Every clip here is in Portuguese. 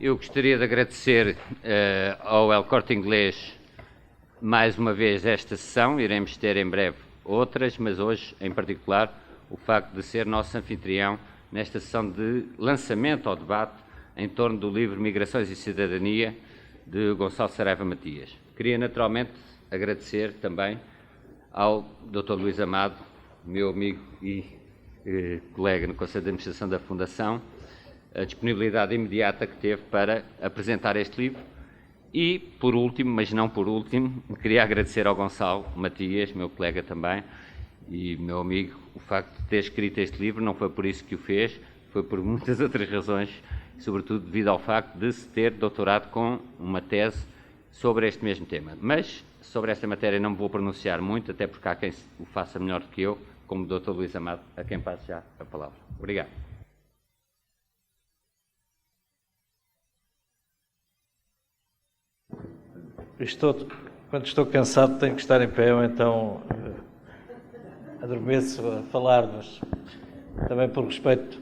Eu gostaria de agradecer ao El Corte Inglês mais uma vez esta sessão. Iremos ter em breve outras, mas hoje, em particular, o facto de ser nosso anfitrião nesta sessão de lançamento ao debate em torno do livro Migrações e Cidadania, de Gonçalo Saraiva Matias. Queria naturalmente agradecer também ao Dr. Luís Amado, meu amigo e colega no Conselho de Administração da Fundação, a disponibilidade imediata que teve para apresentar este livro. E, por último, mas não por último, queria agradecer ao Gonçalo Matias, meu colega também, e meu amigo, o facto de ter escrito este livro. Não foi por isso que o fez, foi por muitas outras razões, sobretudo devido ao facto de se ter doutorado com uma tese sobre este mesmo tema. Mas, sobre esta matéria não me vou pronunciar muito, até porque há quem o faça melhor do que eu, como o Dr. Luís Amado, a quem passo já a palavra. Obrigado. Quando estou cansado tenho que estar em pé, ou então adormeço a falar, mas também por respeito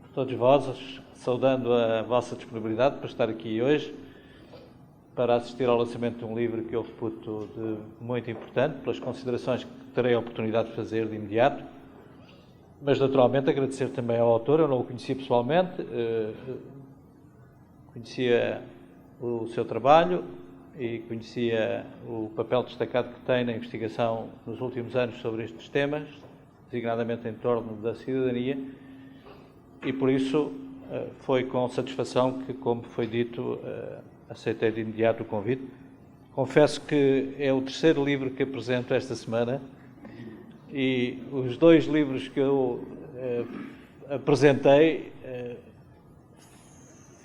por todos vós, saudando a vossa disponibilidade para estar aqui hoje, para assistir ao lançamento de um livro que eu reputo de muito importante, pelas considerações que terei a oportunidade de fazer de imediato, mas naturalmente agradecer também ao autor. Eu não o conhecia pessoalmente, conhecia o seu trabalho e conhecia o papel destacado que tem na investigação nos últimos anos sobre estes temas, designadamente em torno da cidadania, e por isso foi com satisfação que, como foi dito, aceitei de imediato o convite. Confesso que é o terceiro livro que apresento esta semana, e os dois livros que eu apresentei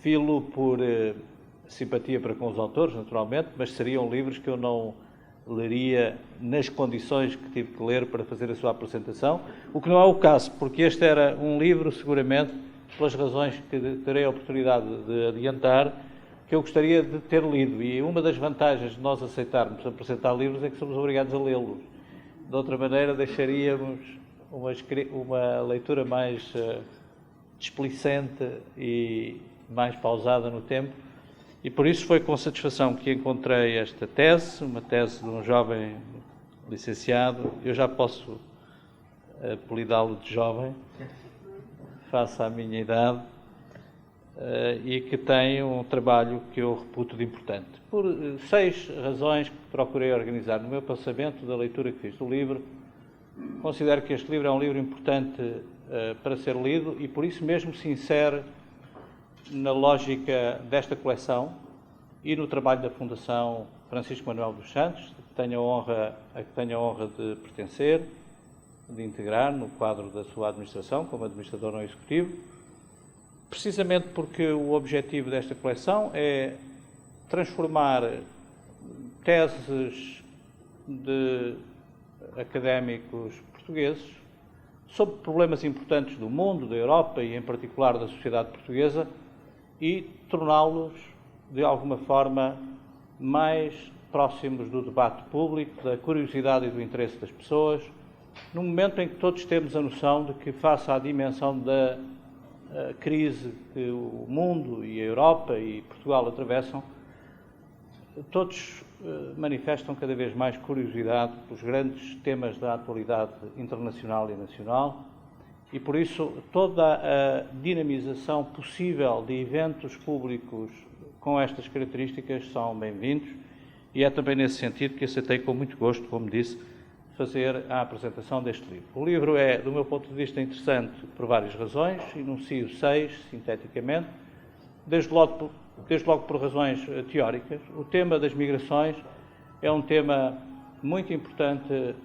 filo por simpatia para com os autores, naturalmente, mas seriam livros que eu não leria nas condições que tive que ler para fazer a sua apresentação, o que não é o caso, porque este era um livro, seguramente, pelas razões que terei a oportunidade de adiantar, que eu gostaria de ter lido. E uma das vantagens de nós aceitarmos apresentar livros é que somos obrigados a lê-los. De outra maneira, deixaríamos uma leitura mais displicente e mais pausada no tempo. E por isso foi com satisfação que encontrei esta tese, uma tese de um jovem licenciado. Eu já posso apelidá-lo de jovem, face à minha idade, e que tem um trabalho que eu reputo de importante. Por 6 razões que procurei organizar no meu pensamento da leitura que fiz do livro, considero que este livro é um livro importante para ser lido e por isso mesmo se insere na lógica desta coleção e no trabalho da Fundação Francisco Manuel dos Santos, a que tenho a honra de pertencer, de integrar no quadro da sua administração, como administrador não executivo, precisamente porque o objetivo desta coleção é transformar teses de académicos portugueses sobre problemas importantes do mundo, da Europa e, em particular, da sociedade portuguesa, e torná-los, de alguma forma, mais próximos do debate público, da curiosidade e do interesse das pessoas, num momento em que todos temos a noção de que, face à dimensão da crise que o mundo e a Europa e Portugal atravessam, todos manifestam cada vez mais curiosidade pelos grandes temas da atualidade internacional e nacional, e por isso toda a dinamização possível de eventos públicos com estas características são bem-vindos, e é também nesse sentido que aceitei com muito gosto, como disse, fazer a apresentação deste livro. O livro é, do meu ponto de vista, interessante por várias razões, enuncio 6, sinteticamente, desde logo por razões teóricas. O tema das migrações é um tema muito importante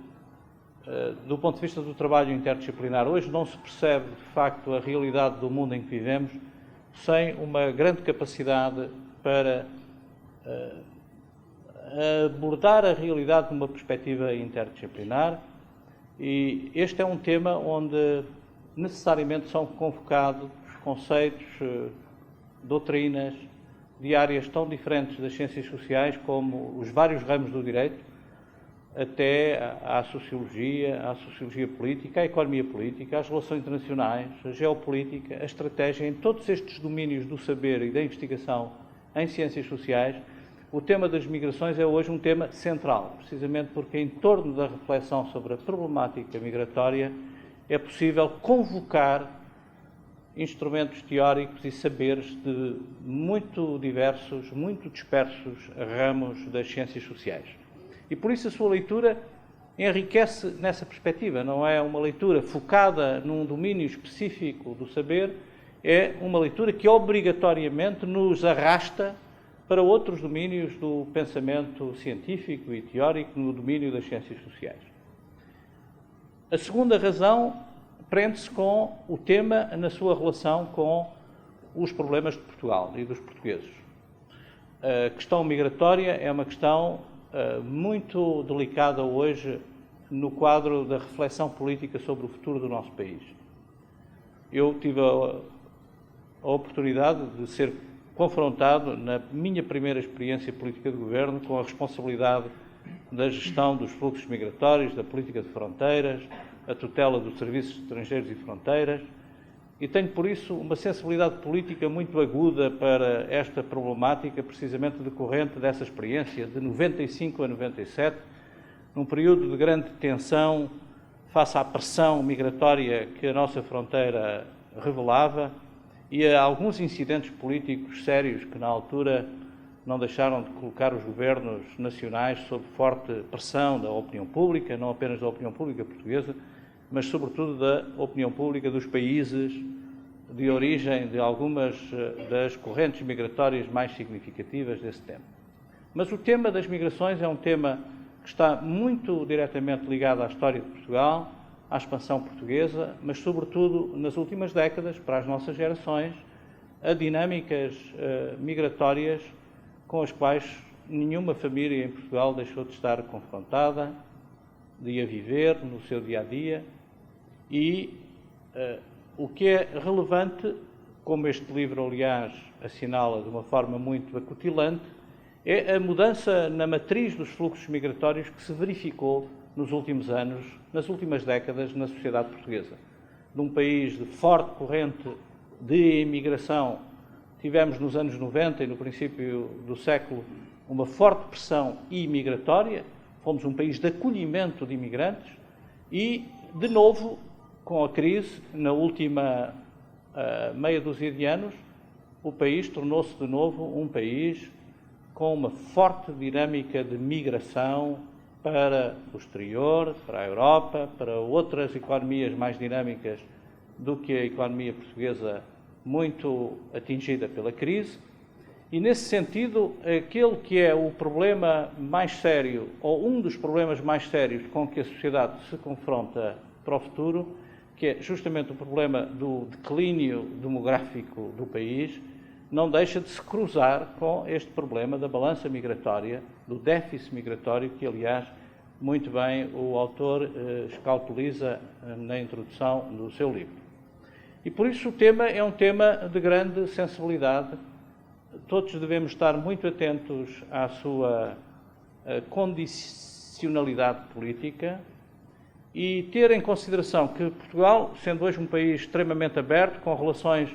do ponto de vista do trabalho interdisciplinar. Hoje não se percebe, de facto, a realidade do mundo em que vivemos sem uma grande capacidade para abordar a realidade numa perspectiva interdisciplinar, e este é um tema onde necessariamente são convocados conceitos, doutrinas de áreas tão diferentes das ciências sociais como os vários ramos do direito, até à sociologia política, à economia política, às relações internacionais, a geopolítica, a estratégia, em todos estes domínios do saber e da investigação em ciências sociais, o tema das migrações é hoje um tema central, precisamente porque em torno da reflexão sobre a problemática migratória é possível convocar instrumentos teóricos e saberes de muito diversos, muito dispersos ramos das ciências sociais. E por isso a sua leitura enriquece nessa perspectiva, não é uma leitura focada num domínio específico do saber, é uma leitura que obrigatoriamente nos arrasta para outros domínios do pensamento científico e teórico no domínio das ciências sociais. A segunda razão prende-se com o tema na sua relação com os problemas de Portugal e dos portugueses. A questão migratória é uma questão muito delicada hoje no quadro da reflexão política sobre o futuro do nosso país. Eu tive a oportunidade de ser confrontado na minha primeira experiência política de governo com a responsabilidade da gestão dos fluxos migratórios, da política de fronteiras, a tutela dos serviços estrangeiros e fronteiras, e tenho, por isso, uma sensibilidade política muito aguda para esta problemática, precisamente decorrente dessa experiência de 95 a 97, num período de grande tensão face à pressão migratória que a nossa fronteira revelava e a alguns incidentes políticos sérios que, na altura, não deixaram de colocar os governos nacionais sob forte pressão da opinião pública, não apenas da opinião pública portuguesa, mas sobretudo da opinião pública dos países de origem de algumas das correntes migratórias mais significativas desse tempo. Mas o tema das migrações é um tema que está muito diretamente ligado à história de Portugal, à expansão portuguesa, mas sobretudo nas últimas décadas, para as nossas gerações, a dinâmicas migratórias com as quais nenhuma família em Portugal deixou de estar confrontada, de a viver no seu dia-a-dia, e o que é relevante, como este livro, aliás, assinala de uma forma muito acutilante, é a mudança na matriz dos fluxos migratórios que se verificou nos últimos anos, nas últimas décadas, na sociedade portuguesa. De um país de forte corrente de imigração, tivemos nos anos 90 e no princípio do século uma forte pressão imigratória, fomos um país de acolhimento de imigrantes e, de novo, com a crise, na última meia dúzia de anos, o país tornou-se de novo um país com uma forte dinâmica de migração para o exterior, para a Europa, para outras economias mais dinâmicas do que a economia portuguesa, muito atingida pela crise. E, nesse sentido, aquele que é o problema mais sério, ou um dos problemas mais sérios com que a sociedade se confronta para o futuro, que é justamente o problema do declínio demográfico do país, não deixa de se cruzar com este problema da balança migratória, do déficit migratório, que, aliás, muito bem o autor escalpeliza na introdução do seu livro. E, por isso, o tema é um tema de grande sensibilidade. Todos devemos estar muito atentos à sua condicionalidade política e ter em consideração que Portugal, sendo hoje um país extremamente aberto, com relações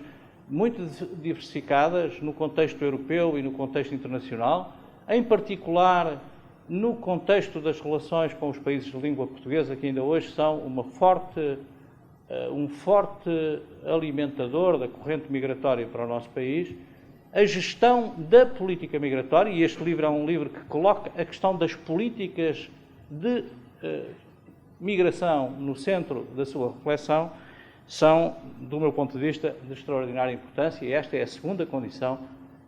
muito diversificadas no contexto europeu e no contexto internacional, em particular no contexto das relações com os países de língua portuguesa, que ainda hoje são um forte alimentador da corrente migratória para o nosso país, a gestão da política migratória, e este livro é um livro que coloca a questão das políticas de migração no centro da sua reflexão, são, do meu ponto de vista, de extraordinária importância, e esta é a segunda condição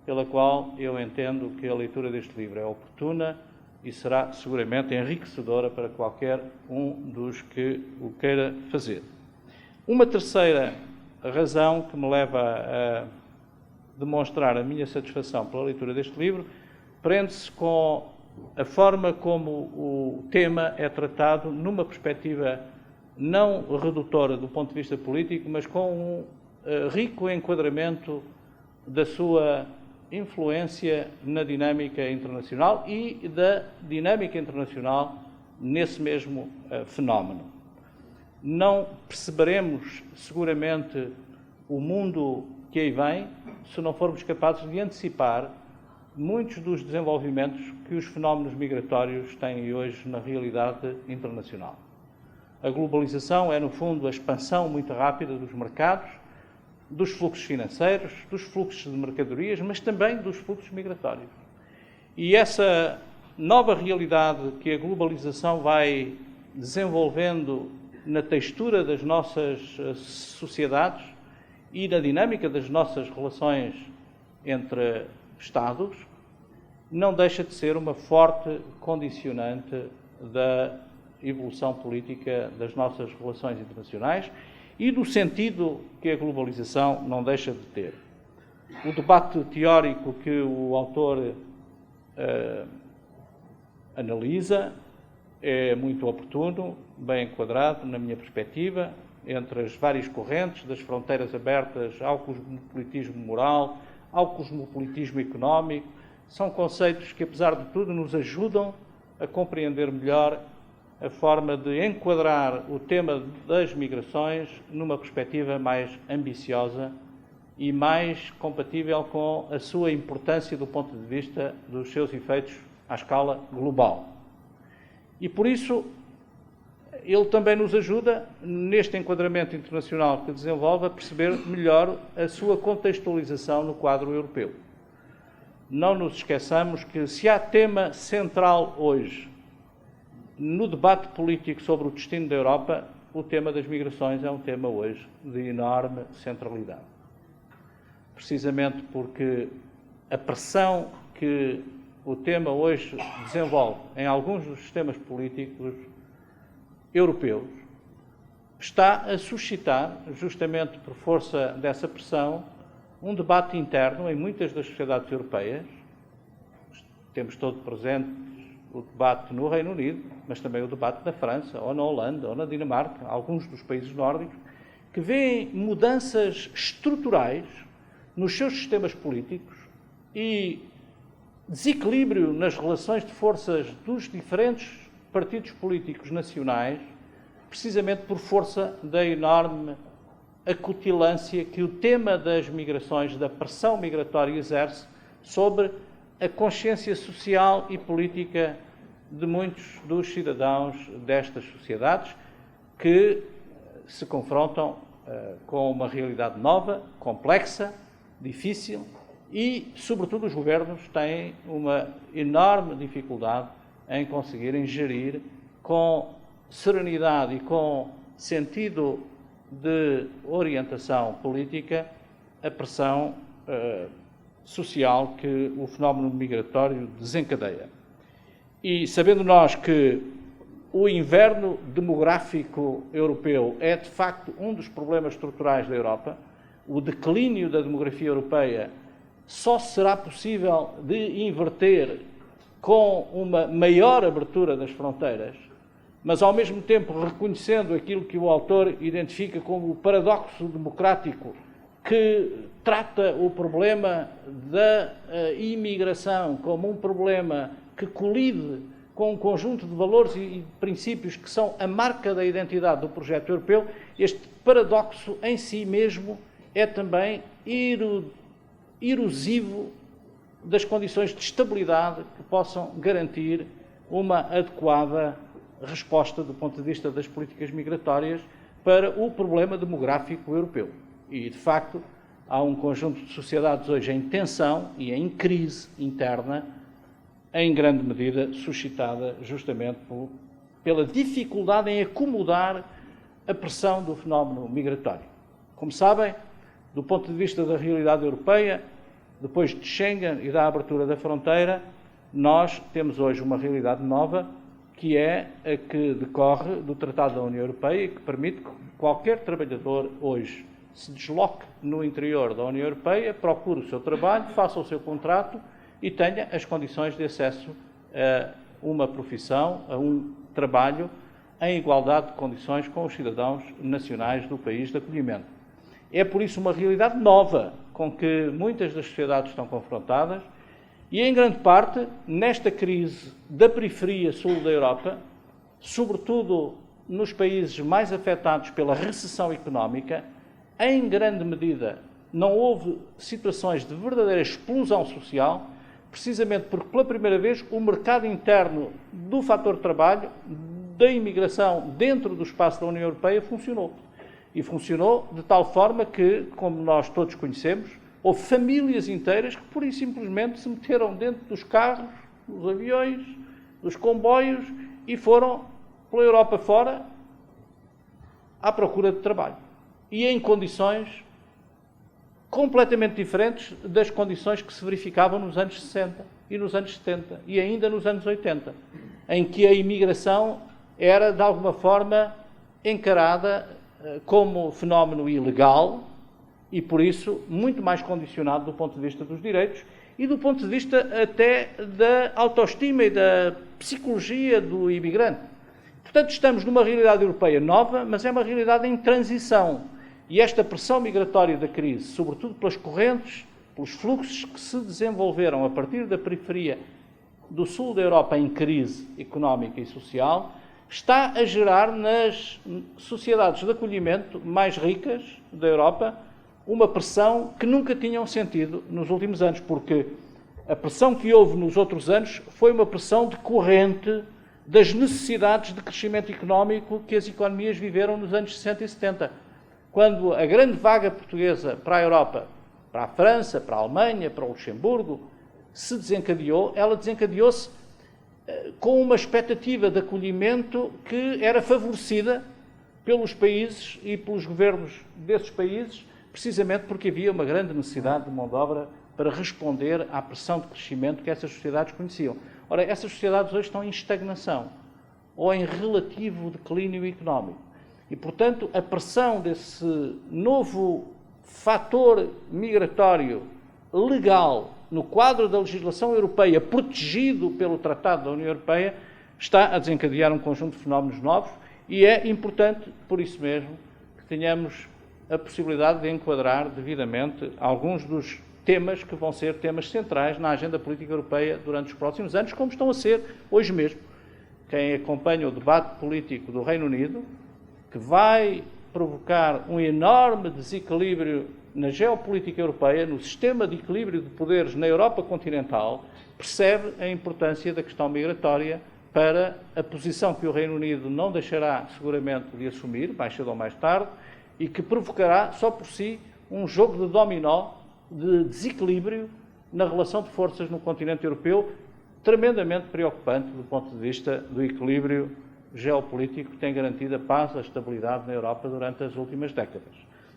pela qual eu entendo que a leitura deste livro é oportuna e será seguramente enriquecedora para qualquer um dos que o queira fazer. Uma terceira razão que me leva a demonstrar a minha satisfação pela leitura deste livro prende-se com a forma como o tema é tratado numa perspectiva não redutora do ponto de vista político, mas com um rico enquadramento da sua influência na dinâmica internacional e da dinâmica internacional nesse mesmo fenómeno. Não perceberemos seguramente o mundo que aí vem se não formos capazes de antecipar muitos dos desenvolvimentos que os fenómenos migratórios têm hoje na realidade internacional. A globalização é, no fundo, a expansão muito rápida dos mercados, dos fluxos financeiros, dos fluxos de mercadorias, mas também dos fluxos migratórios. E essa nova realidade que a globalização vai desenvolvendo na textura das nossas sociedades e na dinâmica das nossas relações entre Estados, não deixa de ser uma forte condicionante da evolução política das nossas relações internacionais e do sentido que a globalização não deixa de ter. O debate teórico que o autor analisa é muito oportuno, bem enquadrado, na minha perspectiva, entre as várias correntes, das fronteiras abertas ao cosmopolitismo moral, ao cosmopolitismo económico. São conceitos que, apesar de tudo, nos ajudam a compreender melhor a forma de enquadrar o tema das migrações numa perspectiva mais ambiciosa e mais compatível com a sua importância do ponto de vista dos seus efeitos à escala global. E por isso, ele também nos ajuda, neste enquadramento internacional que desenvolve, a perceber melhor a sua contextualização no quadro europeu. Não nos esqueçamos que, se há tema central hoje no debate político sobre o destino da Europa, o tema das migrações é um tema hoje de enorme centralidade. Precisamente porque a pressão que o tema hoje desenvolve em alguns dos sistemas políticos europeus está a suscitar, justamente por força dessa pressão, um debate interno em muitas das sociedades europeias. Temos todo presente o debate no Reino Unido, mas também o debate na França, ou na Holanda, ou na Dinamarca, alguns dos países nórdicos, que veem mudanças estruturais nos seus sistemas políticos e desequilíbrio nas relações de forças dos diferentes partidos políticos nacionais, precisamente por força da enorme acutilância que o tema das migrações, da pressão migratória exerce sobre a consciência social e política de muitos dos cidadãos destas sociedades que se confrontam com uma realidade nova, complexa, difícil e, sobretudo, os governos têm uma enorme dificuldade em conseguirem gerir com serenidade e com sentido de orientação política a pressão social que o fenómeno migratório desencadeia. E sabendo nós que o inverno demográfico europeu é, de facto, um dos problemas estruturais da Europa, o declínio da demografia europeia só será possível de inverter com uma maior abertura das fronteiras, mas ao mesmo tempo reconhecendo aquilo que o autor identifica como o paradoxo democrático que trata o problema da imigração como um problema que colide com um conjunto de valores e princípios que são a marca da identidade do projeto europeu. Este paradoxo em si mesmo é também erosivo das condições de estabilidade que possam garantir uma adequada resposta do ponto de vista das políticas migratórias para o problema demográfico europeu. E, de facto, há um conjunto de sociedades hoje em tensão e em crise interna, em grande medida suscitada justamente pela dificuldade em acomodar a pressão do fenómeno migratório. Como sabem, do ponto de vista da realidade europeia, depois de Schengen e da abertura da fronteira, nós temos hoje uma realidade nova, que é a que decorre do Tratado da União Europeia e que permite que qualquer trabalhador hoje se desloque no interior da União Europeia, procure o seu trabalho, faça o seu contrato e tenha as condições de acesso a uma profissão, a um trabalho, em igualdade de condições com os cidadãos nacionais do país de acolhimento. É, por isso, uma realidade nova com que muitas das sociedades estão confrontadas e, em grande parte, nesta crise da periferia sul da Europa, sobretudo nos países mais afetados pela recessão económica, em grande medida não houve situações de verdadeira explosão social, precisamente porque pela primeira vez o mercado interno do fator trabalho, da imigração dentro do espaço da União Europeia funcionou. E funcionou de tal forma que, como nós todos conhecemos, houve famílias inteiras que pura e simplesmente se meteram dentro dos carros, dos aviões, dos comboios e foram pela Europa fora à procura de trabalho. E em condições completamente diferentes das condições que se verificavam nos anos 60 e nos anos 70 e ainda nos anos 80, em que a imigração era, de alguma forma, encarada como fenómeno ilegal e, por isso, muito mais condicionado do ponto de vista dos direitos e do ponto de vista até da autoestima e da psicologia do imigrante. Portanto, estamos numa realidade europeia nova, mas é uma realidade em transição. E esta pressão migratória da crise, sobretudo pelas correntes, pelos fluxos que se desenvolveram a partir da periferia do sul da Europa em crise económica e social, está a gerar nas sociedades de acolhimento mais ricas da Europa uma pressão que nunca tinham sentido nos últimos anos, porque a pressão que houve nos outros anos foi uma pressão decorrente das necessidades de crescimento económico que as economias viveram nos anos 60 e 70. Quando a grande vaga portuguesa para a Europa, para a França, para a Alemanha, para o Luxemburgo, se desencadeou, ela desencadeou-se com uma expectativa de acolhimento que era favorecida pelos países e pelos governos desses países, precisamente porque havia uma grande necessidade de mão de obra para responder à pressão de crescimento que essas sociedades conheciam. Ora, essas sociedades hoje estão em estagnação ou em relativo declínio económico. E, portanto, a pressão desse novo fator migratório legal no quadro da legislação europeia, protegido pelo Tratado da União Europeia, está a desencadear um conjunto de fenómenos novos e é importante, por isso mesmo, que tenhamos a possibilidade de enquadrar devidamente alguns dos temas que vão ser temas centrais na agenda política europeia durante os próximos anos, como estão a ser hoje mesmo. Quem acompanha o debate político do Reino Unido, que vai provocar um enorme desequilíbrio na geopolítica europeia, no sistema de equilíbrio de poderes na Europa continental, percebe a importância da questão migratória para a posição que o Reino Unido não deixará seguramente de assumir, mais cedo ou mais tarde, e que provocará só por si um jogo de dominó de desequilíbrio na relação de forças no continente europeu, tremendamente preocupante do ponto de vista do equilíbrio geopolítico que tem garantido a paz e a estabilidade na Europa durante as últimas décadas.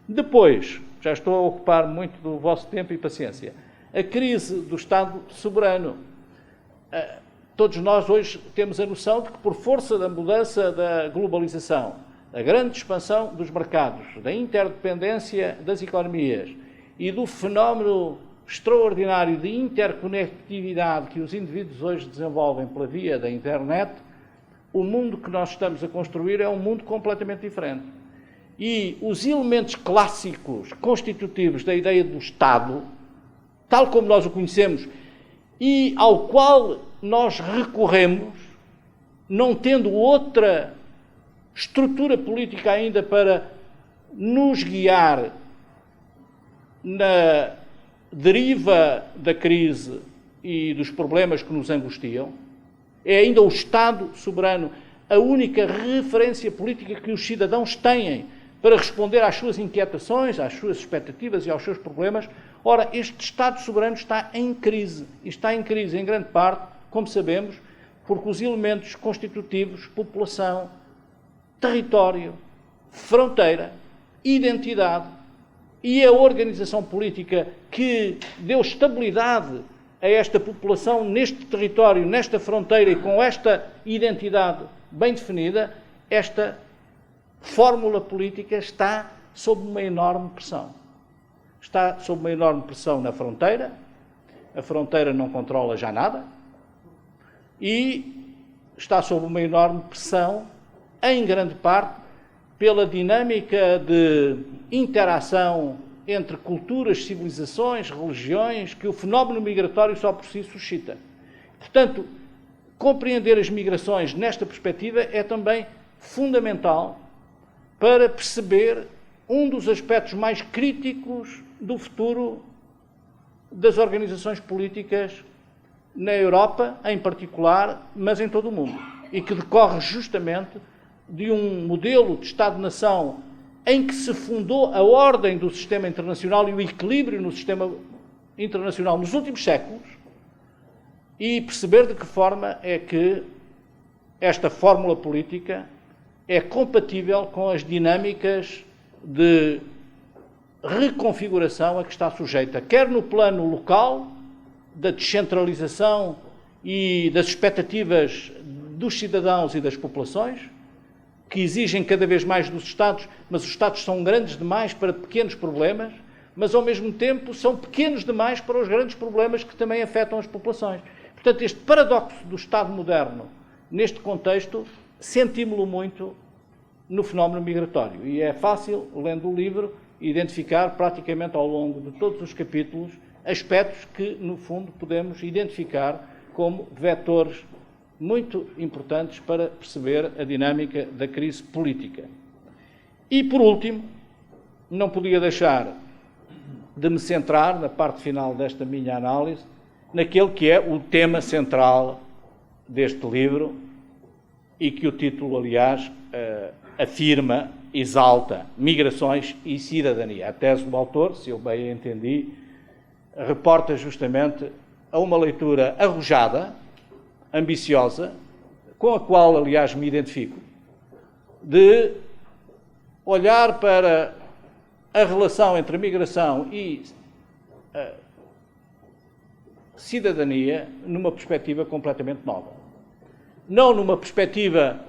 Depois, já estou a ocupar muito do vosso tempo e paciência, a crise do Estado soberano. Todos nós hoje temos a noção de que, por força da mudança da globalização, da grande expansão dos mercados, da interdependência das economias e do fenómeno extraordinário de interconectividade que os indivíduos hoje desenvolvem pela via da internet, o mundo que nós estamos a construir é um mundo completamente diferente. E os elementos clássicos constitutivos da ideia do Estado, tal como nós o conhecemos e ao qual nós recorremos, não tendo outra estrutura política ainda para nos guiar na deriva da crise e dos problemas que nos angustiam, é ainda o Estado soberano a única referência política que os cidadãos têm para responder às suas inquietações, às suas expectativas e aos seus problemas. Ora, este Estado soberano está em crise. E está em crise, em grande parte, como sabemos, porque os elementos constitutivos, população, território, fronteira, identidade e a organização política que deu estabilidade a esta população neste território, nesta fronteira e com esta identidade bem definida, esta fórmula política está sob uma enorme pressão. Está sob uma enorme pressão na fronteira, a fronteira não controla já nada, e está sob uma enorme pressão, em grande parte, pela dinâmica de interação entre culturas, civilizações, religiões, que o fenómeno migratório só por si suscita. Portanto, compreender as migrações nesta perspectiva é também fundamental para perceber um dos aspectos mais críticos do futuro das organizações políticas na Europa, em particular, mas em todo o mundo, e que decorre justamente de um modelo de Estado-nação em que se fundou a ordem do sistema internacional e o equilíbrio no sistema internacional nos últimos séculos, e perceber de que forma é que esta fórmula política é compatível com as dinâmicas de reconfiguração a que está sujeita, quer no plano local, da descentralização e das expectativas dos cidadãos e das populações, que exigem cada vez mais dos Estados, mas os Estados são grandes demais para pequenos problemas, mas ao mesmo tempo são pequenos demais para os grandes problemas que também afetam as populações. Portanto, este paradoxo do Estado moderno, neste contexto, sentimos-lo muito no fenómeno migratório. E é fácil, lendo o livro, identificar praticamente ao longo de todos os capítulos aspectos que, no fundo, podemos identificar como vetores muito importantes para perceber a dinâmica da crise política. E, por último, não podia deixar de me centrar, na parte final desta minha análise, naquele que é o tema central deste livro e que o título, aliás, afirma, exalta: Migrações e Cidadania. A tese do autor, se eu bem a entendi, reporta justamente a uma leitura arrojada, ambiciosa, com a qual, aliás, me identifico, de olhar para a relação entre a migração e a cidadania numa perspectiva completamente nova. Não numa perspectiva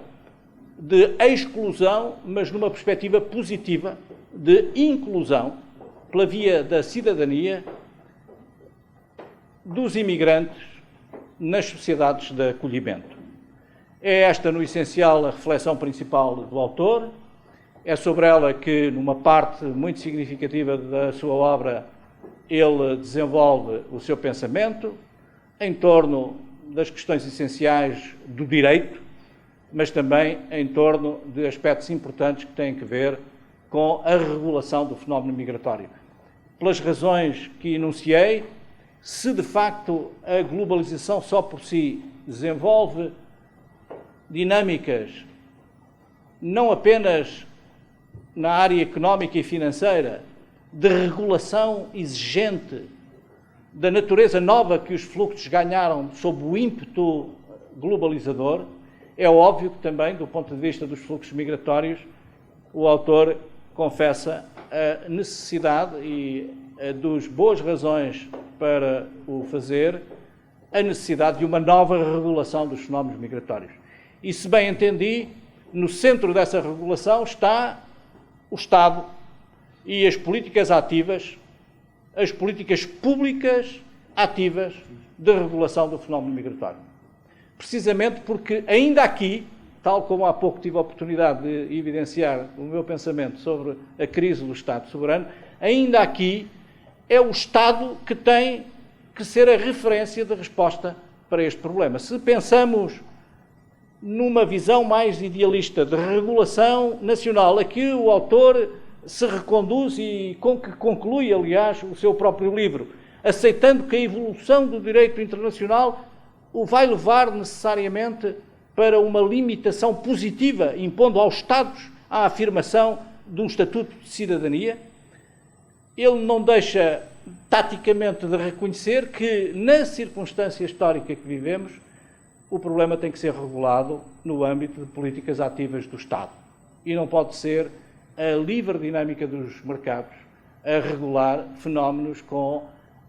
de exclusão, mas numa perspectiva positiva de inclusão, pela via da cidadania, dos imigrantes nas sociedades de acolhimento. É esta, no essencial, a reflexão principal do autor. É sobre ela que, numa parte muito significativa da sua obra, ele desenvolve o seu pensamento em torno das questões essenciais do direito, mas também em torno de aspectos importantes que têm a ver com a regulação do fenómeno migratório. Pelas razões que enunciei, se de facto a globalização só por si desenvolve dinâmicas não apenas na área económica e financeira de regulação exigente da natureza nova que os fluxos ganharam sob o ímpeto globalizador, é óbvio que também, do ponto de vista dos fluxos migratórios, o autor confessa a necessidade e dos boas razões para o fazer, a necessidade de uma nova regulação dos fenómenos migratórios. E, se bem entendi, no centro dessa regulação está o Estado e as políticas ativas, as políticas públicas ativas de regulação do fenómeno migratório. Precisamente porque ainda aqui, tal como há pouco tive a oportunidade de evidenciar o meu pensamento sobre a crise do Estado soberano, ainda aqui é o Estado que tem que ser a referência de resposta para este problema. Se pensamos numa visão mais idealista de regulação nacional, a que o autor se reconduz e com que conclui, aliás, o seu próprio livro, aceitando que a evolução do direito internacional o vai levar necessariamente para uma limitação positiva, impondo aos Estados a afirmação de um estatuto de cidadania, ele não deixa taticamente de reconhecer que, na circunstância histórica que vivemos, o problema tem que ser regulado no âmbito de políticas ativas do Estado. E não pode ser a livre dinâmica dos mercados a regular fenómenos com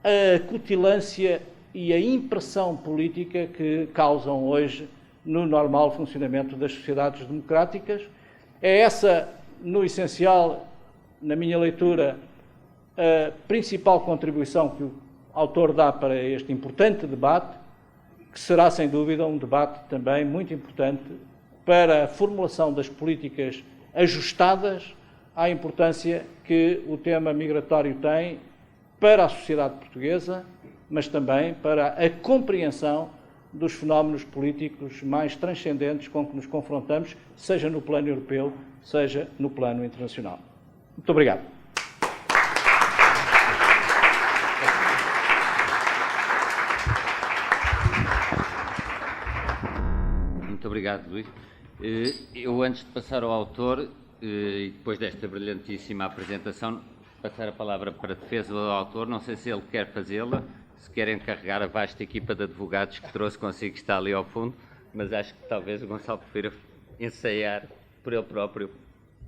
a acutilância e a impressão política que causam hoje no normal funcionamento das sociedades democráticas. É essa, no essencial, na minha leitura, a principal contribuição que o autor dá para este importante debate, que será, sem dúvida, um debate também muito importante para a formulação das políticas ajustadas à importância que o tema migratório tem para a sociedade portuguesa, mas também para a compreensão dos fenómenos políticos mais transcendentes com que nos confrontamos, seja no plano europeu, seja no plano internacional. Muito obrigado. Muito obrigado, Luís. Eu, antes de passar ao autor, e depois desta brilhantíssima apresentação, passar a palavra para a defesa do autor, não sei se ele quer fazê-la, se quer encarregar a vasta equipa de advogados que trouxe consigo, que está ali ao fundo, mas acho que talvez o Gonçalo prefira ensaiar por ele próprio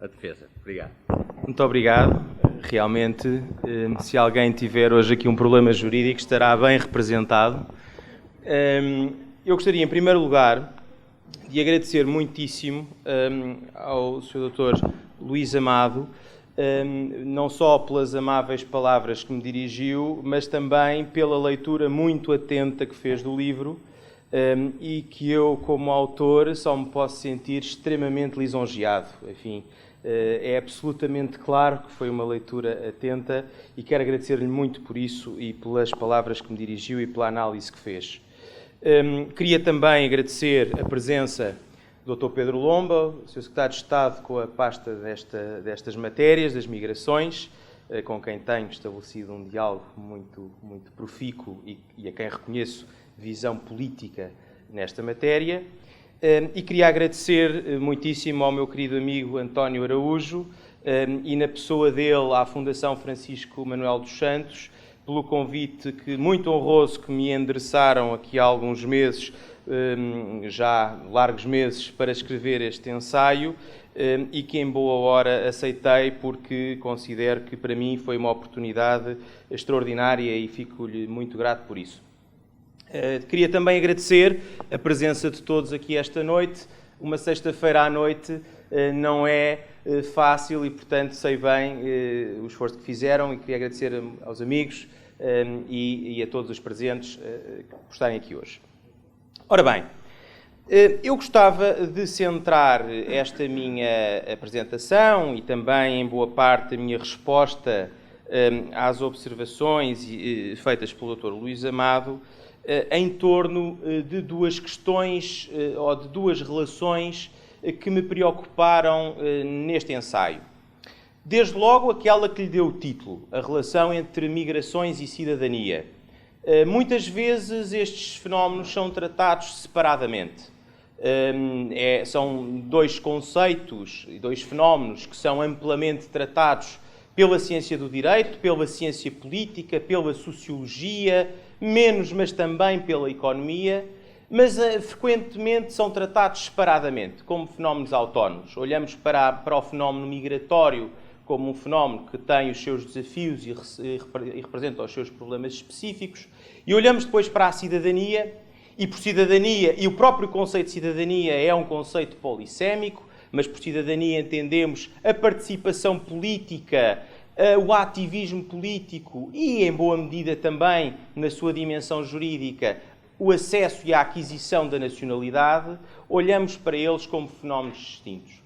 a defesa. Obrigado. Muito obrigado. Realmente, se alguém tiver hoje aqui um problema jurídico, estará bem representado. Eu gostaria, em primeiro lugar, de agradecer muitíssimo ao Sr. Dr. Luís Amado, não só pelas amáveis palavras que me dirigiu, mas também pela leitura muito atenta que fez do livro, e que eu, como autor, só me posso sentir extremamente lisonjeado. Enfim, é absolutamente claro que foi uma leitura atenta e quero agradecer-lhe muito por isso e pelas palavras que me dirigiu e pela análise que fez. Queria também agradecer a presença do Dr. Pedro Lomba, o Sr. Secretário de Estado com a pasta destas matérias, das migrações, com quem tenho estabelecido um diálogo muito profícuo e a quem reconheço visão política nesta matéria. E queria agradecer muitíssimo ao meu querido amigo António Araújo e, na pessoa dele, à Fundação Francisco Manuel dos Santos, pelo convite muito honroso que me endereçaram aqui há alguns meses, já largos meses, para escrever este ensaio, e que em boa hora aceitei, porque considero que para mim foi uma oportunidade extraordinária e fico-lhe muito grato por isso. Queria também agradecer a presença de todos aqui esta noite. Uma sexta-feira à noite não é fácil e, portanto, sei bem o esforço que fizeram, e queria agradecer aos amigos e a todos os presentes por estarem aqui hoje. Ora bem, eu gostava de centrar esta minha apresentação e também, em boa parte, a minha resposta às observações feitas pelo Dr. Luís Amado em torno de duas questões ou de duas relações que me preocuparam neste ensaio. Desde logo, aquela que lhe deu o título, a relação entre migrações e cidadania. Muitas vezes estes fenómenos são tratados separadamente. São dois conceitos e dois fenómenos que são amplamente tratados pela ciência do direito, pela ciência política, pela sociologia, menos, mas também pela economia, mas frequentemente são tratados separadamente, como fenómenos autónomos. Olhamos para o fenómeno migratório como um fenómeno que tem os seus desafios e representa os seus problemas específicos, e olhamos depois para a cidadania, e por cidadania, e o próprio conceito de cidadania é um conceito polissémico, mas por cidadania entendemos a participação política, o ativismo político e, em boa medida também, na sua dimensão jurídica, o acesso e a aquisição da nacionalidade. Olhamos para eles como fenómenos distintos.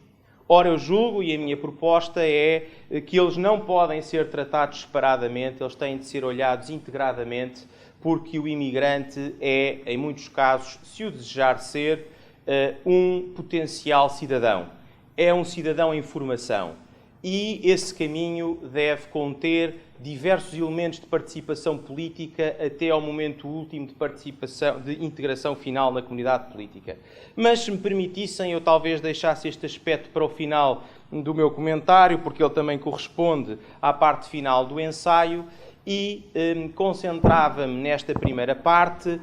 Ora, eu julgo, e a minha proposta é que eles não podem ser tratados separadamente, eles têm de ser olhados integradamente, porque o imigrante é, em muitos casos, se o desejar ser, um potencial cidadão. É um cidadão em formação. E esse caminho deve conter diversos elementos de participação política até ao momento último de participação, de integração final na comunidade política. Mas, se me permitissem, eu talvez deixasse este aspecto para o final do meu comentário, porque ele também corresponde à parte final do ensaio, e concentrava-me nesta primeira parte,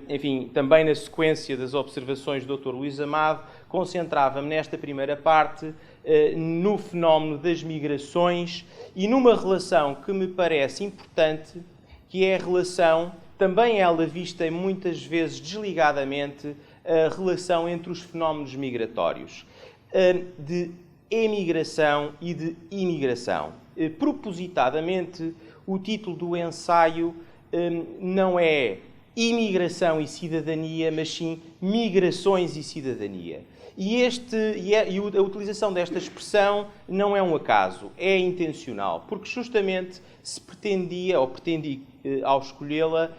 enfim, também na sequência das observações do Dr. Luís Amado, concentrava-me nesta primeira parte no fenómeno das migrações e numa relação que me parece importante, que é a relação, também ela vista muitas vezes desligadamente, a relação entre os fenómenos migratórios, de emigração e de imigração. Propositadamente, o título do ensaio não é imigração e cidadania, mas sim migrações e cidadania. E a utilização desta expressão não é um acaso, é intencional, porque justamente se pretendia, ou pretendi ao escolhê-la,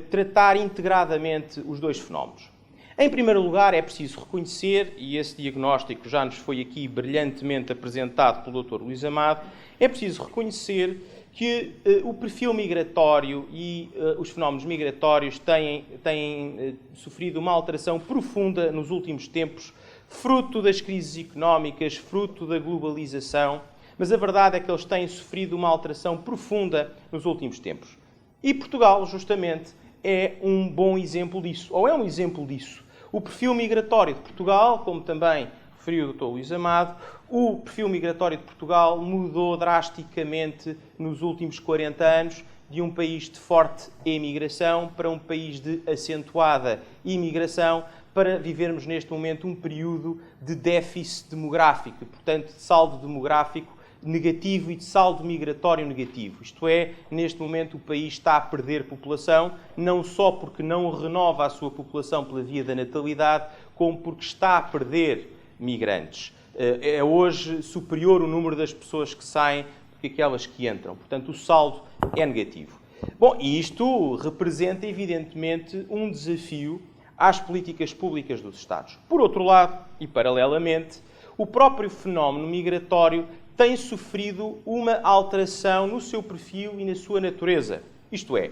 tratar integradamente os dois fenómenos. Em primeiro lugar, é preciso reconhecer, e esse diagnóstico já nos foi aqui brilhantemente apresentado pelo Dr. Luís Amado, é preciso reconhecer que o perfil migratório e os fenómenos migratórios têm sofrido uma alteração profunda nos últimos tempos, fruto das crises económicas, fruto da globalização, mas a verdade é que eles têm sofrido uma alteração profunda nos últimos tempos. E Portugal, justamente, é um bom exemplo disso, ou é um exemplo disso. O perfil migratório de Portugal, como também referiu o Dr. Luís Amado, o perfil migratório de Portugal mudou drasticamente nos últimos 40 anos de um país de forte emigração para um país de acentuada imigração, para vivermos neste momento um período de déficit demográfico, portanto, de saldo demográfico negativo e de saldo migratório negativo. Isto é, neste momento o país está a perder população, não só porque não renova a sua população pela via da natalidade, como porque está a perder migrantes. É hoje superior o número das pessoas que saem do que aquelas que entram. Portanto, o saldo é negativo. Bom, e isto representa, evidentemente, um desafio às políticas públicas dos Estados. Por outro lado, e paralelamente, o próprio fenómeno migratório tem sofrido uma alteração no seu perfil e na sua natureza. Isto é,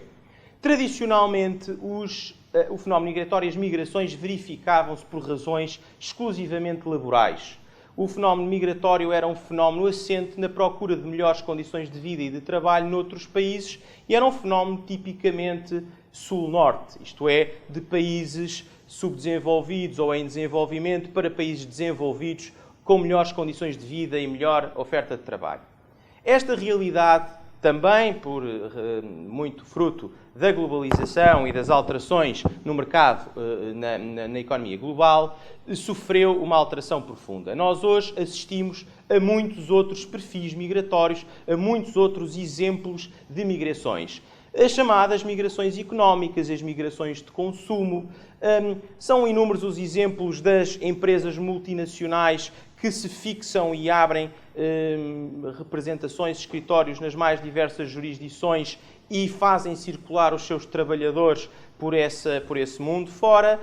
tradicionalmente, o fenómeno migratório e as migrações verificavam-se por razões exclusivamente laborais. O fenómeno migratório era um fenómeno assente na procura de melhores condições de vida e de trabalho noutros países e era um fenómeno tipicamente sul-norte, isto é, de países subdesenvolvidos ou em desenvolvimento para países desenvolvidos com melhores condições de vida e melhor oferta de trabalho. Esta realidade, também por muito fruto da globalização e das alterações no mercado, na economia global, sofreu uma alteração profunda. Nós hoje assistimos a muitos outros perfis migratórios, a muitos outros exemplos de migrações. As chamadas migrações económicas, as migrações de consumo, são inúmeros os exemplos das empresas multinacionais que se fixam e abrem representações, escritórios nas mais diversas jurisdições e fazem circular os seus trabalhadores por esse mundo fora.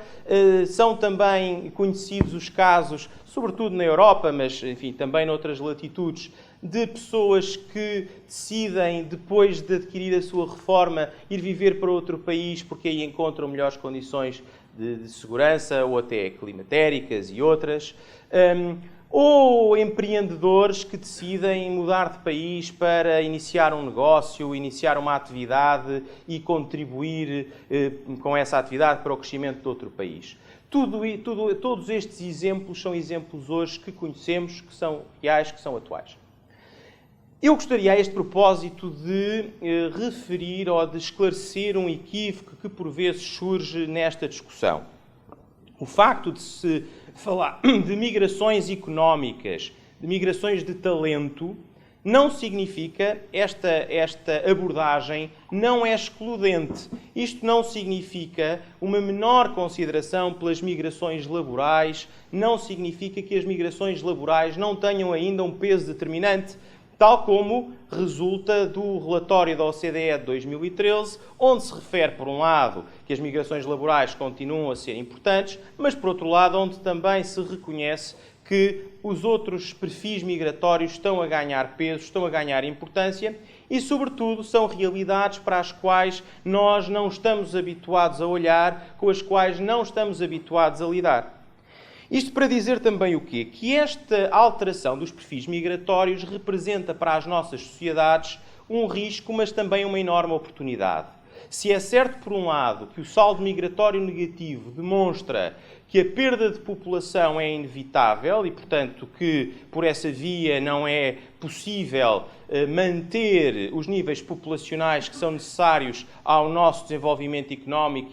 São também conhecidos os casos, sobretudo na Europa, mas enfim, também noutras latitudes, de pessoas que decidem, depois de adquirir a sua reforma, ir viver para outro país porque aí encontram melhores condições de segurança ou até climatéricas e outras. Ou empreendedores que decidem mudar de país para iniciar um negócio, iniciar uma atividade e contribuir com essa atividade para o crescimento de outro país. Todos estes exemplos são exemplos hoje que conhecemos, que são reais, que são atuais. Eu gostaria, a este propósito, de referir ou de esclarecer um equívoco que, por vezes, surge nesta discussão. O facto de se falar de migrações económicas, de migrações de talento, não significa, esta abordagem não é excludente. Isto não significa uma menor consideração pelas migrações laborais, não significa que as migrações laborais não tenham ainda um peso determinante, tal como resulta do relatório da OCDE de 2013, onde se refere, por um lado, que as migrações laborais continuam a ser importantes, mas, por outro lado, onde também se reconhece que os outros perfis migratórios estão a ganhar peso, estão a ganhar importância e, sobretudo, são realidades para as quais nós não estamos habituados a olhar, com as quais não estamos habituados a lidar. Isto para dizer também o quê? Que esta alteração dos perfis migratórios representa para as nossas sociedades um risco, mas também uma enorme oportunidade. Se é certo, por um lado, que o saldo migratório negativo demonstra que a perda de população é inevitável e, portanto, que por essa via não é possível manter os níveis populacionais que são necessários ao nosso desenvolvimento económico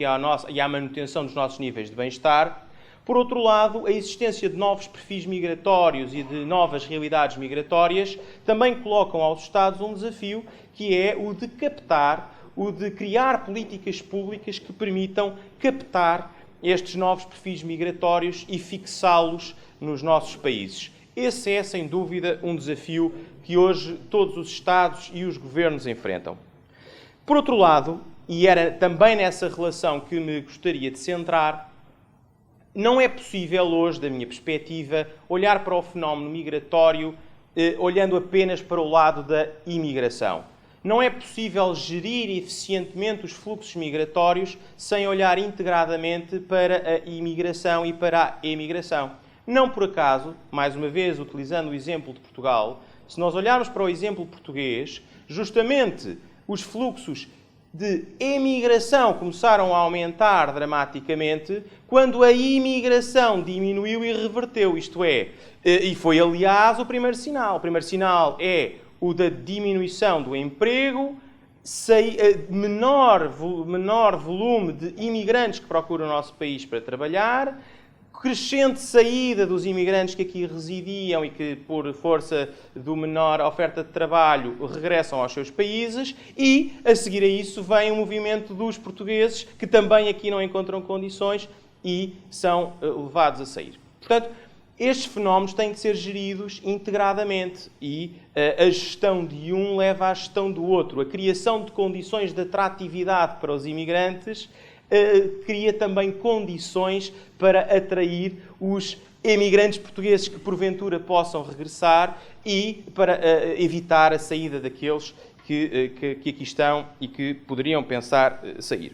e à manutenção dos nossos níveis de bem-estar. Por outro lado, a existência de novos perfis migratórios e de novas realidades migratórias também colocam aos Estados um desafio que é o de captar, o de criar políticas públicas que permitam captar estes novos perfis migratórios e fixá-los nos nossos países. Esse é, sem dúvida, um desafio que hoje todos os Estados e os governos enfrentam. Por outro lado, e era também nessa relação que me gostaria de centrar, não é possível hoje, da minha perspectiva, olhar para o fenómeno migratório olhando apenas para o lado da imigração. Não é possível gerir eficientemente os fluxos migratórios sem olhar integradamente para a imigração e para a emigração. Não por acaso, mais uma vez utilizando o exemplo de Portugal, se nós olharmos para o exemplo português, justamente os fluxos de emigração começaram a aumentar dramaticamente quando a imigração diminuiu e reverteu, isto é, e foi aliás o primeiro sinal. O primeiro sinal é o da diminuição do emprego, menor volume de imigrantes que procuram o nosso país para trabalhar, crescente saída dos imigrantes que aqui residiam e que, por força do menor oferta de trabalho, regressam aos seus países e, a seguir a isso, vem o movimento dos portugueses que também aqui não encontram condições e são levados a sair. Portanto, estes fenómenos têm de ser geridos integradamente e a gestão de um leva à gestão do outro. A criação de condições de atratividade para os imigrantes cria também condições para atrair os emigrantes portugueses que porventura possam regressar e para evitar a saída daqueles que aqui estão e que poderiam pensar sair.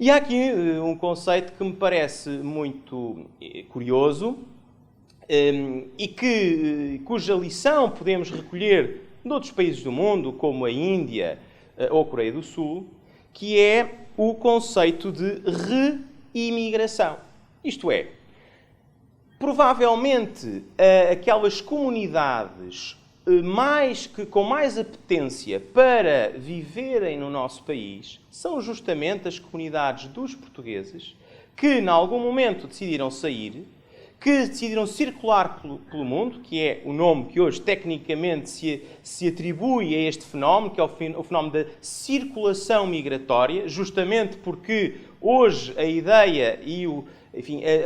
E há aqui um conceito que me parece muito curioso e cuja lição podemos recolher de outros países do mundo, como a Índia ou a Coreia do Sul, que é o conceito de reimigração. Isto é, provavelmente aquelas comunidades com mais apetência para viverem no nosso país são justamente as comunidades dos portugueses que, em algum momento, decidiram sair, que decidiram circular pelo mundo, que é o nome que hoje tecnicamente se atribui a este fenómeno, que é o fenómeno da circulação migratória, justamente porque hoje a ideia e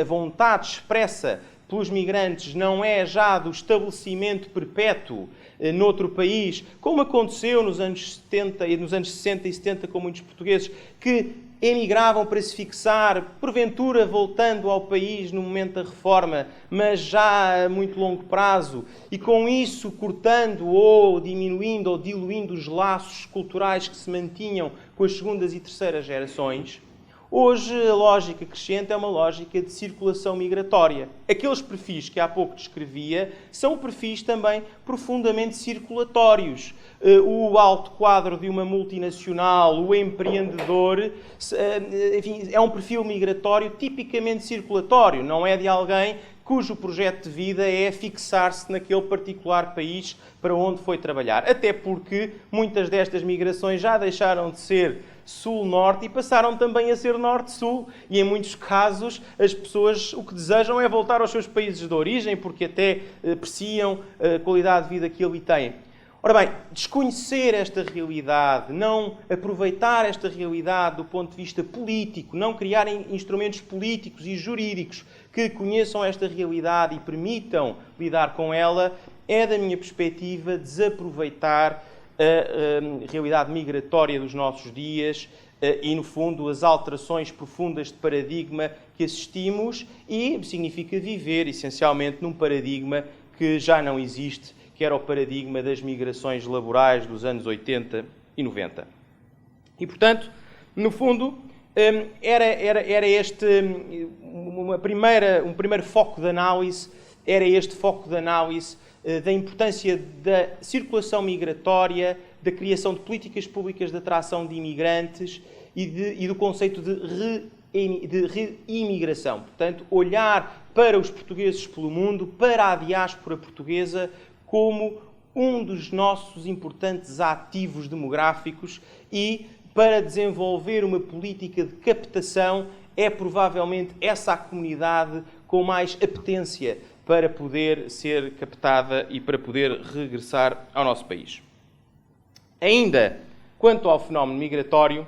a vontade expressa pelos migrantes não é já do estabelecimento perpétuo noutro país, como aconteceu nos anos 70 e nos anos 60 e 70 com muitos portugueses que emigravam para se fixar, porventura voltando ao país no momento da reforma, mas já a muito longo prazo, e com isso cortando ou diminuindo ou diluindo os laços culturais que se mantinham com as segundas e terceiras gerações. Hoje a lógica crescente é uma lógica de circulação migratória. Aqueles perfis que há pouco descrevia são perfis também profundamente circulatórios. O alto quadro de uma multinacional, o empreendedor, enfim, é um perfil migratório tipicamente circulatório, não é de alguém cujo projeto de vida é fixar-se naquele particular país para onde foi trabalhar. Até porque muitas destas migrações já deixaram de ser sul-norte e passaram também a ser norte-sul. E em muitos casos as pessoas o que desejam é voltar aos seus países de origem porque até apreciam a qualidade de vida que ali têm. Ora bem, desconhecer esta realidade, não aproveitar esta realidade do ponto de vista político, não criar instrumentos políticos e jurídicos que conheçam esta realidade e permitam lidar com ela, é, da minha perspectiva, desaproveitar a realidade migratória dos nossos dias e, no fundo, as alterações profundas de paradigma que assistimos e significa viver, essencialmente, num paradigma que já não existe, que era o paradigma das migrações laborais dos anos 80 e 90. E, portanto, no fundo, era este um primeiro foco de análise, era este foco de análise da importância da circulação migratória, da criação de políticas públicas de atração de imigrantes e do conceito de reimigração. Portanto, olhar para os portugueses pelo mundo, para a diáspora portuguesa, como um dos nossos importantes ativos demográficos e para desenvolver uma política de captação é provavelmente essa a comunidade com mais apetência para poder ser captada e para poder regressar ao nosso país. Ainda quanto ao fenómeno migratório,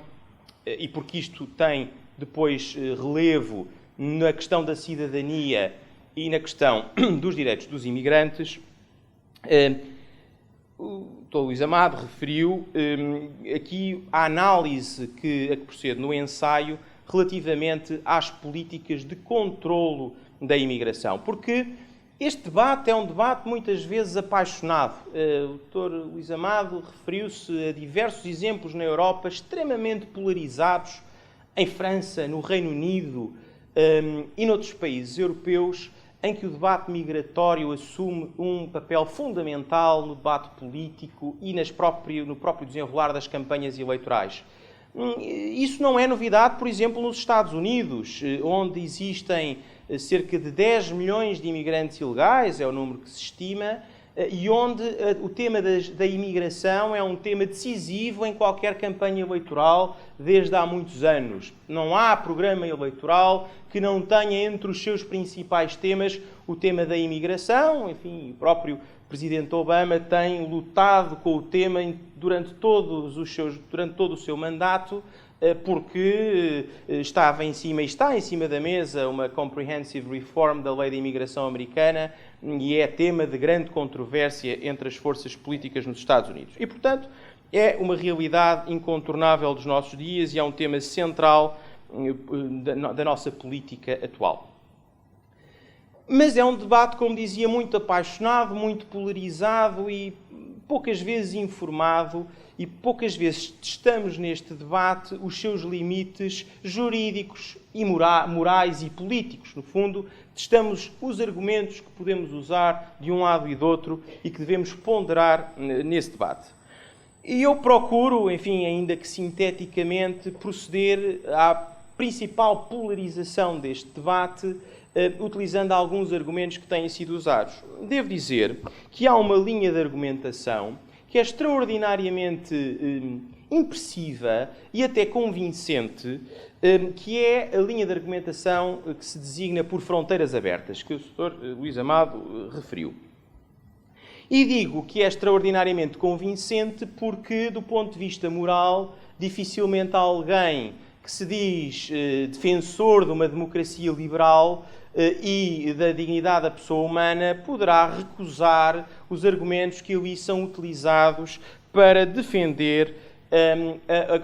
e porque isto tem depois relevo na questão da cidadania e na questão dos direitos dos imigrantes, O Dr. Luís Amado referiu aqui a análise a que procede no ensaio relativamente às políticas de controlo da imigração, porque este debate é um debate muitas vezes apaixonado. O Dr. Luís Amado referiu-se a diversos exemplos na Europa extremamente polarizados, em França, no Reino Unido e noutros países europeus, em que o debate migratório assume um papel fundamental no debate político e no próprio desenrolar das campanhas eleitorais. Isso não é novidade, por exemplo, nos Estados Unidos, onde existem cerca de 10 milhões de imigrantes ilegais, é o número que se estima, e onde o tema da imigração é um tema decisivo em qualquer campanha eleitoral desde há muitos anos. Não há programa eleitoral que não tenha entre os seus principais temas o tema da imigração. Enfim, o próprio Presidente Obama tem lutado com o tema durante todo o seu mandato, porque estava em cima e está em cima da mesa uma Comprehensive Reform da Lei de Imigração Americana e é tema de grande controvérsia entre as forças políticas nos Estados Unidos. E, portanto, é uma realidade incontornável dos nossos dias e é um tema central da nossa política atual. Mas é um debate, como dizia, muito apaixonado, muito polarizado e poucas vezes informado, e poucas vezes testamos neste debate os seus limites jurídicos e morais e políticos. No fundo, testamos os argumentos que podemos usar de um lado e do outro e que devemos ponderar nesse debate. E eu procuro, enfim, ainda que sinteticamente, proceder à principal polarização deste debate, utilizando alguns argumentos que têm sido usados. Devo dizer que há uma linha de argumentação que é extraordinariamente impressiva e até convincente, que é a linha de argumentação que se designa por fronteiras abertas, que o Sr. Luís Amado referiu. E digo que é extraordinariamente convincente porque, do ponto de vista moral, dificilmente alguém que se diz defensor de uma democracia liberal e da dignidade da pessoa humana poderá recusar os argumentos que ali são utilizados para defender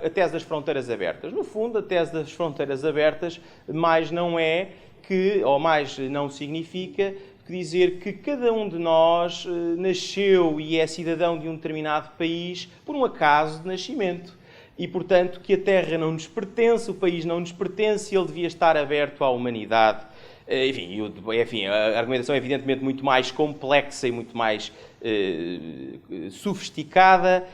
a tese das fronteiras abertas. No fundo, a tese das fronteiras abertas mais não significa dizer que cada um de nós nasceu e é cidadão de um determinado país por um acaso de nascimento. E, portanto, que a terra não nos pertence, o país não nos pertence e ele devia estar aberto à humanidade. Enfim, a argumentação é evidentemente muito mais complexa e muito mais sofisticada,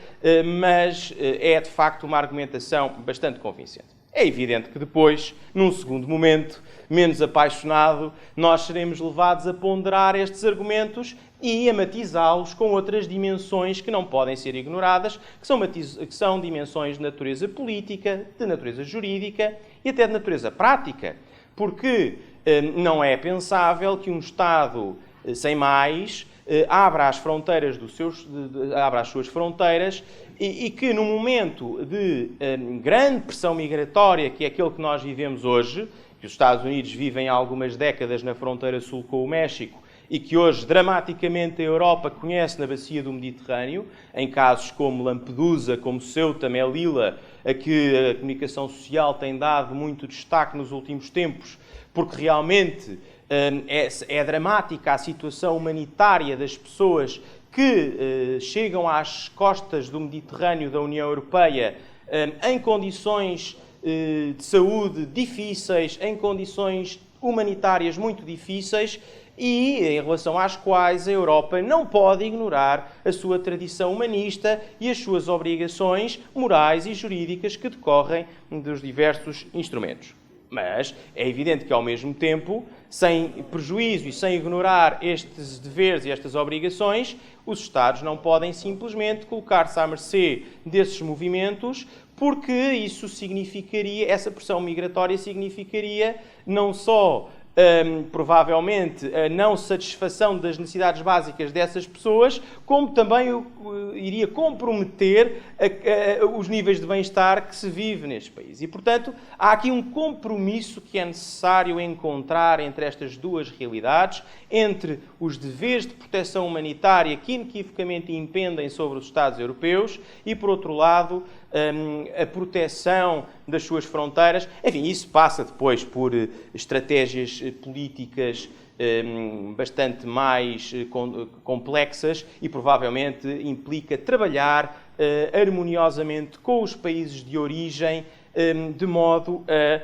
mas é de facto uma argumentação bastante convincente. É evidente que depois, num segundo momento, menos apaixonado, nós seremos levados a ponderar estes argumentos e a matizá-los com outras dimensões que não podem ser ignoradas, que são dimensões de natureza política, de natureza jurídica e até de natureza prática. Porque não é pensável que um Estado sem mais abra as suas fronteiras e que, num momento de grande pressão migratória, que é aquele que nós vivemos hoje, que os Estados Unidos vivem há algumas décadas na fronteira sul com o México e que hoje, dramaticamente, a Europa conhece na bacia do Mediterrâneo, em casos como Lampedusa, como Ceuta, Melilla, a que a comunicação social tem dado muito destaque nos últimos tempos, porque realmente é dramática a situação humanitária das pessoas que chegam às costas do Mediterrâneo da União Europeia em condições de saúde difíceis, em condições humanitárias muito difíceis e em relação às quais a Europa não pode ignorar a sua tradição humanista e as suas obrigações morais e jurídicas que decorrem dos diversos instrumentos. Mas é evidente que, ao mesmo tempo, sem prejuízo e sem ignorar estes deveres e estas obrigações, os Estados não podem simplesmente colocar-se à mercê desses movimentos, porque isso significaria, essa pressão migratória significaria não só provavelmente a não satisfação das necessidades básicas dessas pessoas, como também iria comprometer os níveis de bem-estar que se vive neste país. E, portanto, há aqui um compromisso que é necessário encontrar entre estas duas realidades, entre os deveres de proteção humanitária que inequivocamente impendem sobre os Estados europeus e, por outro lado, a proteção das suas fronteiras. Enfim, isso passa depois por estratégias políticas bastante mais complexas e provavelmente implica trabalhar harmoniosamente com os países de origem de modo a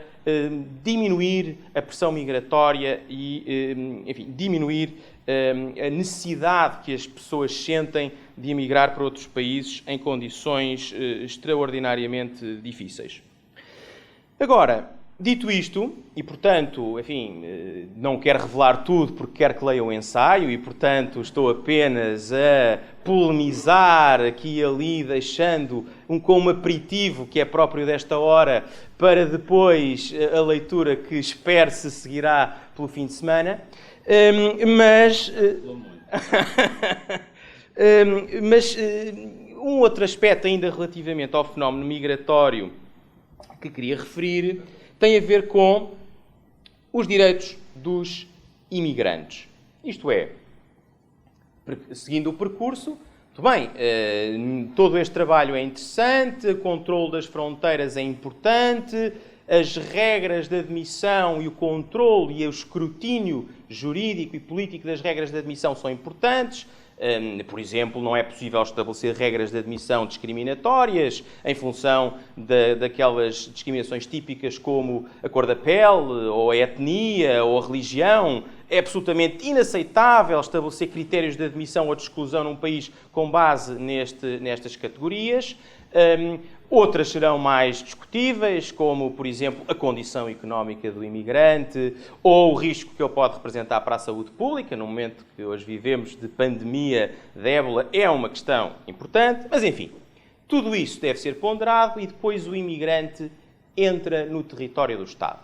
diminuir a pressão migratória e, enfim, diminuir a necessidade que as pessoas sentem de emigrar para outros países em condições extraordinariamente difíceis. Agora, dito isto, e portanto, enfim, não quero revelar tudo porque quero que leiam o ensaio e, portanto, estou apenas a polemizar aqui e ali, deixando como aperitivo, que é próprio desta hora, para depois a leitura que espero se seguirá pelo fim de semana. Mas um outro aspecto ainda relativamente ao fenómeno migratório que queria referir tem a ver com os direitos dos imigrantes. Isto é, seguindo o percurso, muito bem, todo este trabalho é interessante, o controle das fronteiras é importante, as regras de admissão e o controle e o escrutínio jurídico e político das regras de admissão são importantes. Por exemplo, não é possível estabelecer regras de admissão discriminatórias em função daquelas discriminações típicas como a cor da pele, ou a etnia, ou a religião. É absolutamente inaceitável estabelecer critérios de admissão ou de exclusão num país com base nestas categorias. Outras serão mais discutíveis, como, por exemplo, a condição económica do imigrante ou o risco que ele pode representar para a saúde pública. No momento que hoje vivemos de pandemia de ébola, é uma questão importante. Mas, enfim, tudo isso deve ser ponderado e depois o imigrante entra no território do Estado.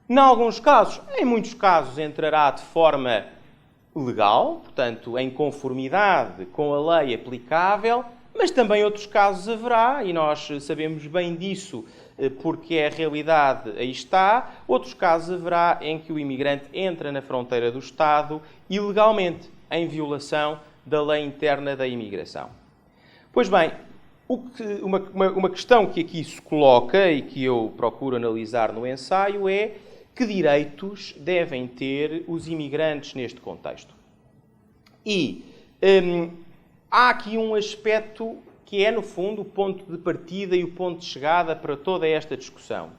Em alguns casos, em muitos casos, entrará de forma legal, portanto, em conformidade com a lei aplicável, mas também outros casos haverá, e nós sabemos bem disso porque a realidade aí está, outros casos haverá em que o imigrante entra na fronteira do Estado ilegalmente, em violação da lei interna da imigração. Pois bem, uma questão que aqui se coloca e que eu procuro analisar no ensaio é que direitos devem ter os imigrantes neste contexto. E há aqui um aspecto que é, no fundo, o ponto de partida e o ponto de chegada para toda esta discussão.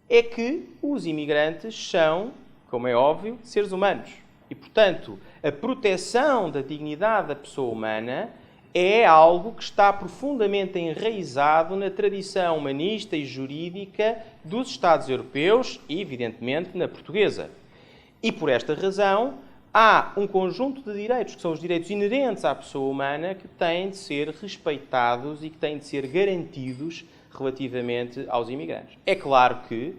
É que os imigrantes são, como é óbvio, seres humanos. E, portanto, a proteção da dignidade da pessoa humana é algo que está profundamente enraizado na tradição humanista e jurídica dos Estados europeus e, evidentemente, na portuguesa. E, por esta razão, há um conjunto de direitos, que são os direitos inerentes à pessoa humana, que têm de ser respeitados e que têm de ser garantidos relativamente aos imigrantes. É claro que,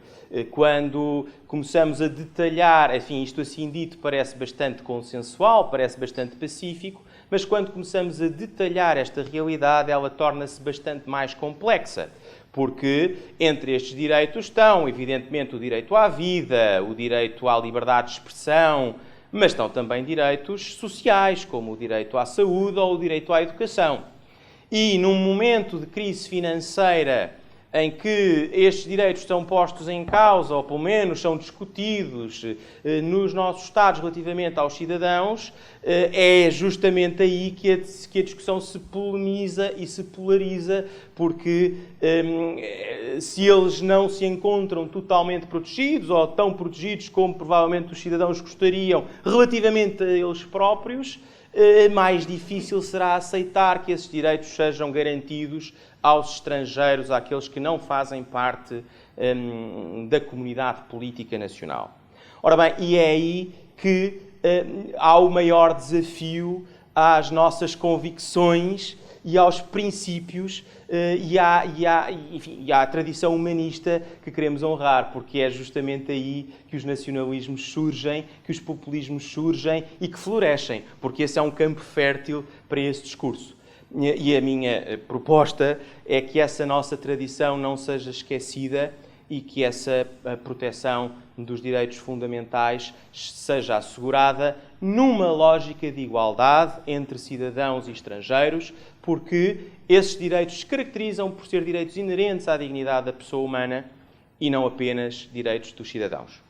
quando começamos a detalhar, enfim, isto assim dito parece bastante consensual, parece bastante pacífico, mas quando começamos a detalhar esta realidade, ela torna-se bastante mais complexa. Porque entre estes direitos estão, evidentemente, o direito à vida, o direito à liberdade de expressão, mas estão também direitos sociais, como o direito à saúde ou o direito à educação. E num momento de crise financeira em que estes direitos são postos em causa, ou pelo menos são discutidos nos nossos Estados relativamente aos cidadãos, é justamente aí que a discussão se polemiza e se polariza, porque se eles não se encontram totalmente protegidos, ou tão protegidos como provavelmente os cidadãos gostariam relativamente a eles próprios, mais difícil será aceitar que esses direitos sejam garantidos aos estrangeiros, àqueles que não fazem parte da comunidade política nacional. Ora bem, e é aí que há o maior desafio às nossas convicções e aos princípios e à tradição humanista que queremos honrar, porque é justamente aí que os nacionalismos surgem, que os populismos surgem e que florescem, porque esse é um campo fértil para esse discurso. E a minha proposta é que essa nossa tradição não seja esquecida e que essa proteção dos direitos fundamentais seja assegurada numa lógica de igualdade entre cidadãos e estrangeiros, porque esses direitos se caracterizam por ser direitos inerentes à dignidade da pessoa humana e não apenas direitos dos cidadãos.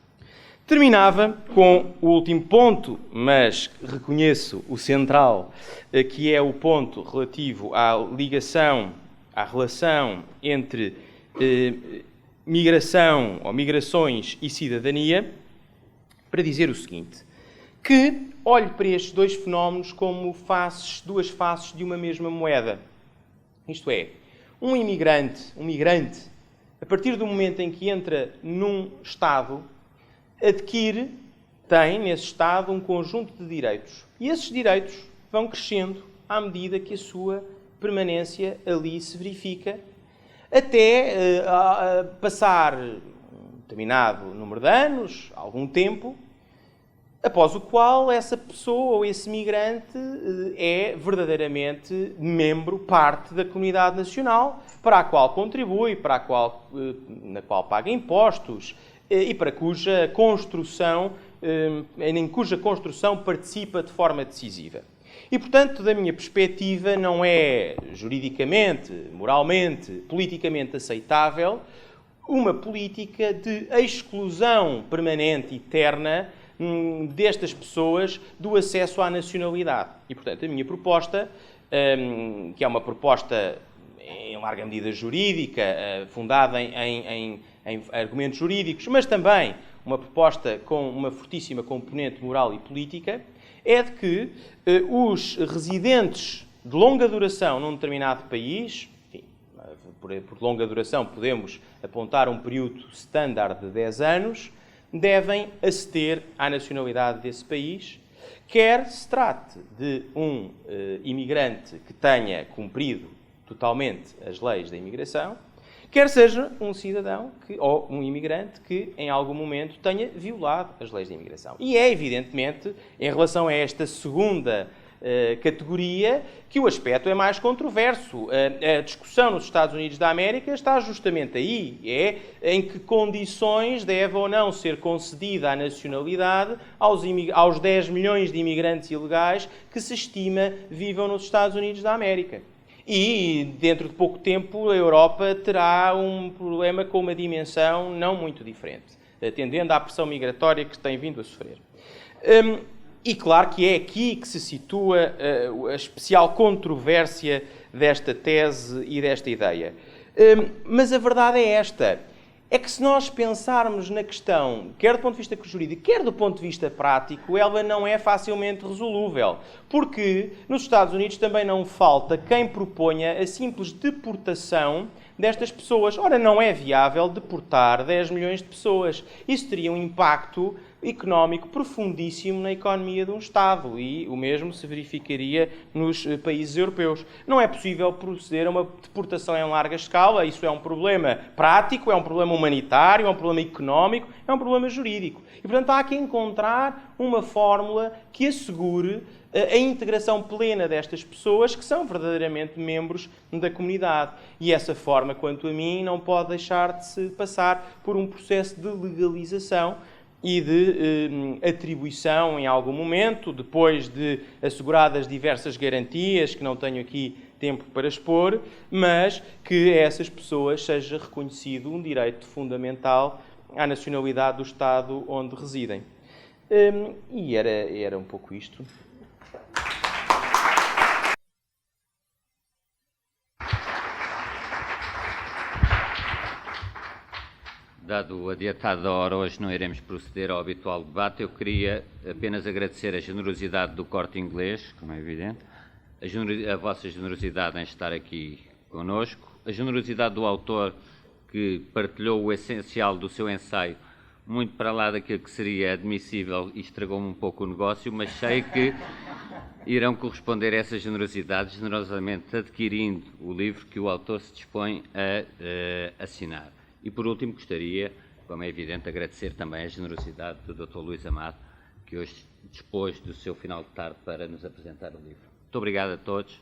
Terminava com o último ponto, mas reconheço o central, que é o ponto relativo à ligação, à relação entre migração ou migrações e cidadania, para dizer o seguinte, que olho para estes dois fenómenos como duas faces de uma mesma moeda. Isto é, um migrante, a partir do momento em que entra num Estado, tem nesse Estado um conjunto de direitos. E esses direitos vão crescendo à medida que a sua permanência ali se verifica, até passar um determinado número de anos, algum tempo, após o qual essa pessoa ou esse migrante é verdadeiramente parte da comunidade nacional, para a qual contribui, na qual paga impostos e para cuja construção participa de forma decisiva. E, portanto, da minha perspectiva, não é juridicamente, moralmente, politicamente aceitável uma política de exclusão permanente e eterna destas pessoas do acesso à nacionalidade. E, portanto, a minha proposta, que é uma proposta em larga medida jurídica, fundada em argumentos jurídicos, mas também uma proposta com uma fortíssima componente moral e política, é de que os residentes de longa duração num determinado país, enfim, por longa duração podemos apontar um período standard de 10 anos, devem aceder à nacionalidade desse país, quer se trate de um imigrante que tenha cumprido totalmente as leis da imigração, quer seja um cidadão ou um imigrante que, em algum momento, tenha violado as leis de imigração. E é, evidentemente, em relação a esta segunda categoria, que o aspecto é mais controverso. A discussão nos Estados Unidos da América está justamente aí, em que condições deve ou não ser concedida a nacionalidade aos 10 milhões de imigrantes ilegais que se estima vivam nos Estados Unidos da América. E, dentro de pouco tempo, a Europa terá um problema com uma dimensão não muito diferente, atendendo à pressão migratória que tem vindo a sofrer. E claro que é aqui que se situa a especial controvérsia desta tese e desta ideia. Mas a verdade é esta. É que se nós pensarmos na questão, quer do ponto de vista jurídico, quer do ponto de vista prático, ela não é facilmente resolúvel. Porque nos Estados Unidos também não falta quem proponha a simples deportação destas pessoas. Ora, não é viável deportar 10 milhões de pessoas. Isso teria um impacto económico profundíssimo na economia de um Estado e o mesmo se verificaria nos países europeus. Não é possível proceder a uma deportação em larga escala, isso é um problema prático, é um problema humanitário, é um problema económico, é um problema jurídico. E, portanto, há que encontrar uma fórmula que assegure a integração plena destas pessoas que são verdadeiramente membros da comunidade. E essa forma, quanto a mim, não pode deixar de se passar por um processo de legalização e de atribuição em algum momento, depois de asseguradas diversas garantias, que não tenho aqui tempo para expor, mas que a essas pessoas seja reconhecido um direito fundamental à nacionalidade do Estado onde residem. E era um pouco isto. Dado o adiantado da hora, hoje não iremos proceder ao habitual debate. Eu queria apenas agradecer a generosidade do Corte Inglês, como é evidente, a vossa generosidade em estar aqui connosco, a generosidade do autor que partilhou o essencial do seu ensaio, muito para lá daquilo que seria admissível e estragou-me um pouco o negócio, mas sei que irão corresponder a essa generosidade, generosamente adquirindo o livro que o autor se dispõe a assinar. E, por último, gostaria, como é evidente, agradecer também a generosidade do Dr. Luís Amado, que hoje dispôs do seu final de tarde para nos apresentar o livro. Muito obrigado a todos.